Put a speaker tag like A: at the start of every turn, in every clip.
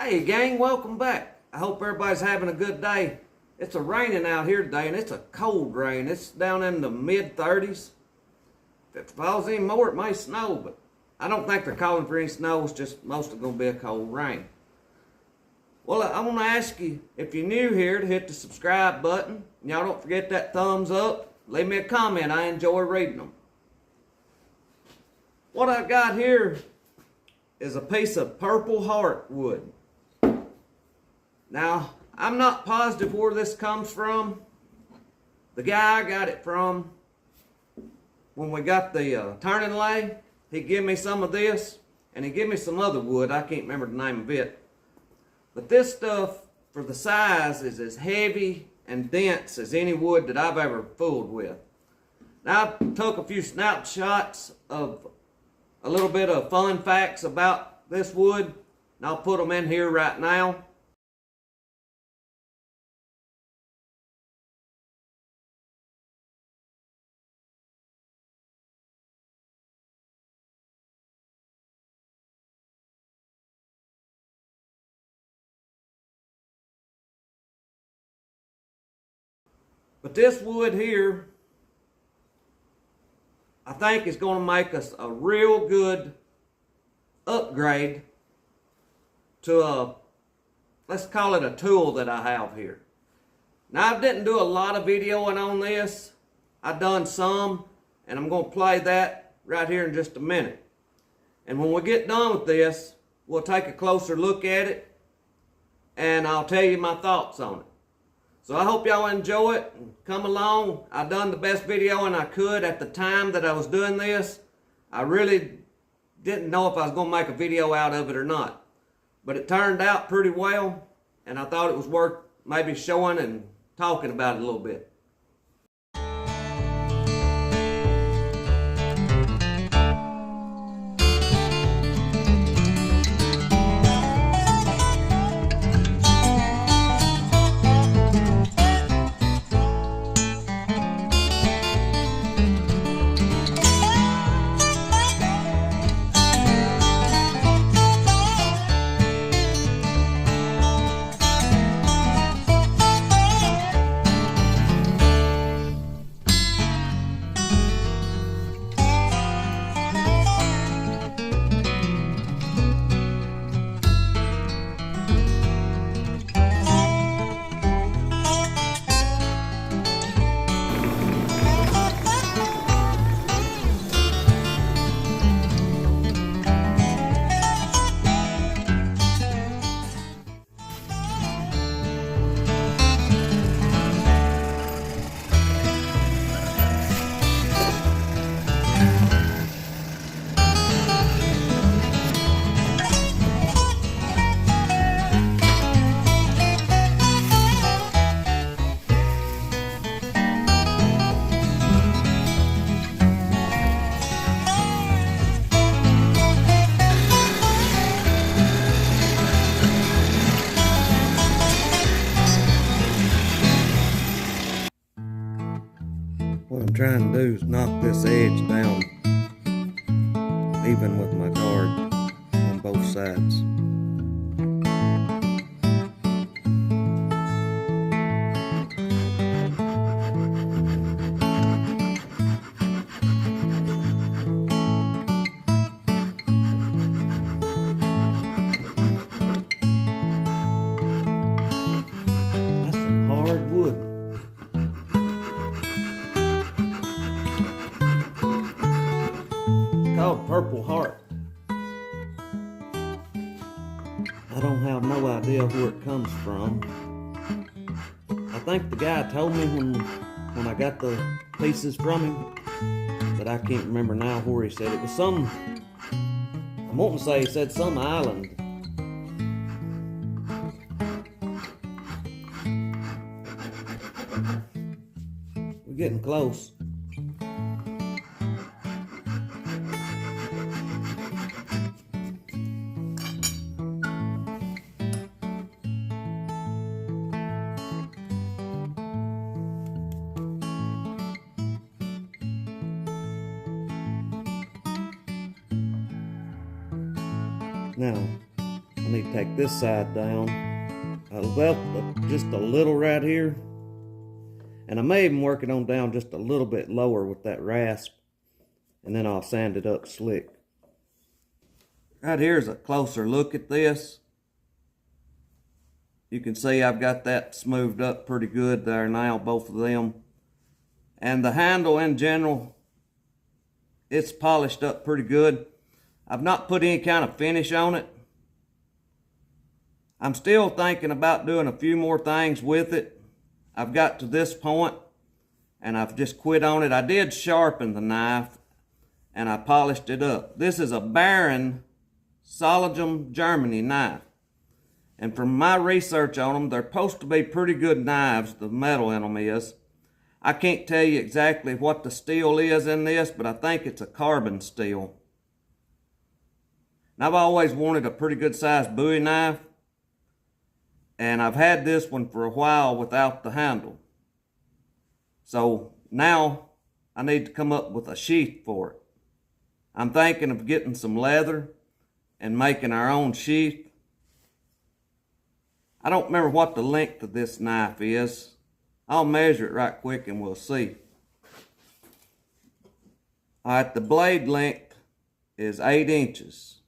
A: Hey gang, welcome back. I hope everybody's having a good day. It's raining out here today and it's a cold rain. It's down in the mid-30s. If it falls any more, it may snow, but I don't think they're calling for any snow. It's just mostly going to be a cold rain. Well, I want to ask you, if you're new here, to hit the subscribe button. Y'all don't forget that thumbs up. Leave me a comment. I enjoy reading them. What I got here is a piece of purple heart wood. Now, I'm not positive where this comes from. The guy I got it from, when we got the turning lathe, he gave me some of this, and he gave me some other wood. I can't remember the name of it. But this stuff, for the size, is as heavy and dense as any wood that I've ever fooled with. Now, I took a few snapshots of a little bit of fun facts about this wood, and I'll put them in here right now. But this wood here, I think is going to make us a real good upgrade to a, let's call it a tool that I have here. Now, I didn't do a lot of videoing on this. I done some, and I'm going to play that right here in just a minute. And when we get done with this, we'll take a closer look at it, and I'll tell you my thoughts on it. So I hope y'all enjoy it and come along. I done the best videoing I could at the time that I was doing this. I really didn't know if I was going to make a video out of it or not. But it turned out pretty well, and I thought it was worth maybe showing and talking about it a little bit. What I'm trying to do is knock this edge down even with my guard on both sides. That's some hard wood. Called Purple Heart. I don't have no idea where it comes from. I think the guy told me when I got the pieces from him, but I can't remember now where he said it was. Some, I'm wanting to say he said some island. We're getting close. Now, need to take this side down. Well, just a little right here. And I may even work it on down just a little bit lower with that rasp. And then I'll sand it up slick. Right here's a closer look at this. You can see I've got that smoothed up pretty good there now, both of them. And the handle in general, it's polished up pretty good. I've not put any kind of finish on it. I'm still thinking about doing a few more things with it. I've got to this point and I've just quit on it. I did sharpen the knife and I polished it up. This is a Baron Solidum Germany knife. And from my research on them, they're supposed to be pretty good knives, the metal in them is. I can't tell you exactly what the steel is in this, but I think it's a carbon steel. And I've always wanted a pretty good sized Bowie knife. And I've had this one for a while without the handle. So now I need to come up with a sheath for it. I'm thinking of getting some leather and making our own sheath. I don't remember what the length of this knife is. I'll measure it right quick and we'll see. Alright, the blade length is 8 inches.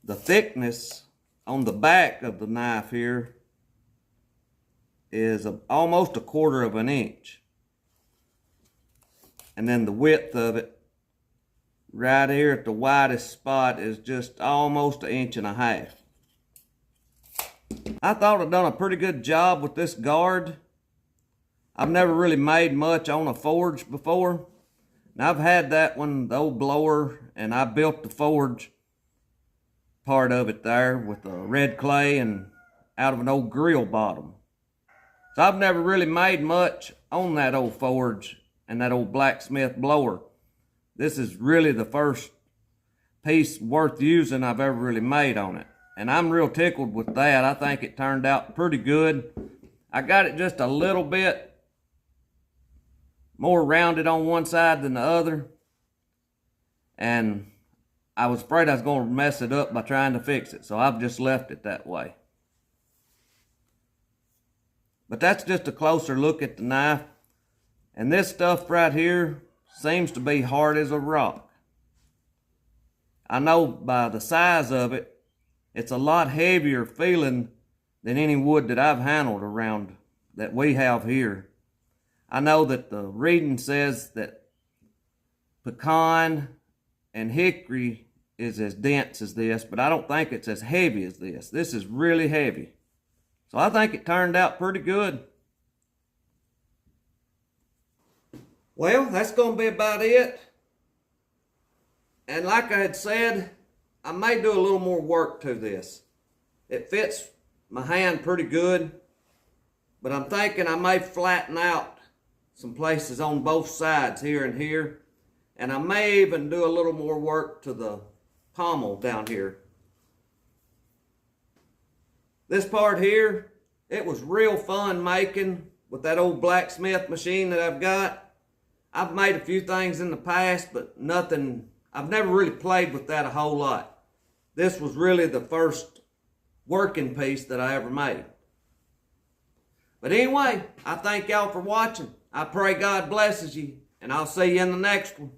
A: The thickness on the back of the knife here is almost 1/4 of an inch. And then the width of it, right here at the widest spot, is just almost 1.5 inches. I thought I'd done a pretty good job with this guard. I've never really made much on a forge before. Now I've had that one, the old blower, and I built the forge part of it there with the red clay and out of an old grill bottom. So I've never really made much on that old forge and that old blacksmith blower. This is really the first piece worth using I've ever really made on it. And I'm real tickled with that. I think it turned out pretty good. I got it just a little bit more rounded on one side than the other. And I was afraid I was going to mess it up by trying to fix it. So I've just left it that way. But that's just a closer look at the knife. And this stuff right here seems to be hard as a rock. I know by the size of it, it's a lot heavier feeling than any wood that I've handled around that we have here. I know that the reading says that pecan and hickory is as dense as this, but I don't think it's as heavy as this. This is really heavy. So I think it turned out pretty good. Well, that's going to be about it. And like I had said, I may do a little more work to this. It fits my hand pretty good, but I'm thinking I may flatten out some places on both sides here and here, and I may even do a little more work to the pommel down here. This part here, it was real fun making with that old blacksmith machine that I've got. I've made a few things in the past, but nothing, I've never really played with that a whole lot. This was really the first working piece that I ever made. But anyway, I thank y'all for watching. I pray God blesses you, and I'll see you in the next one.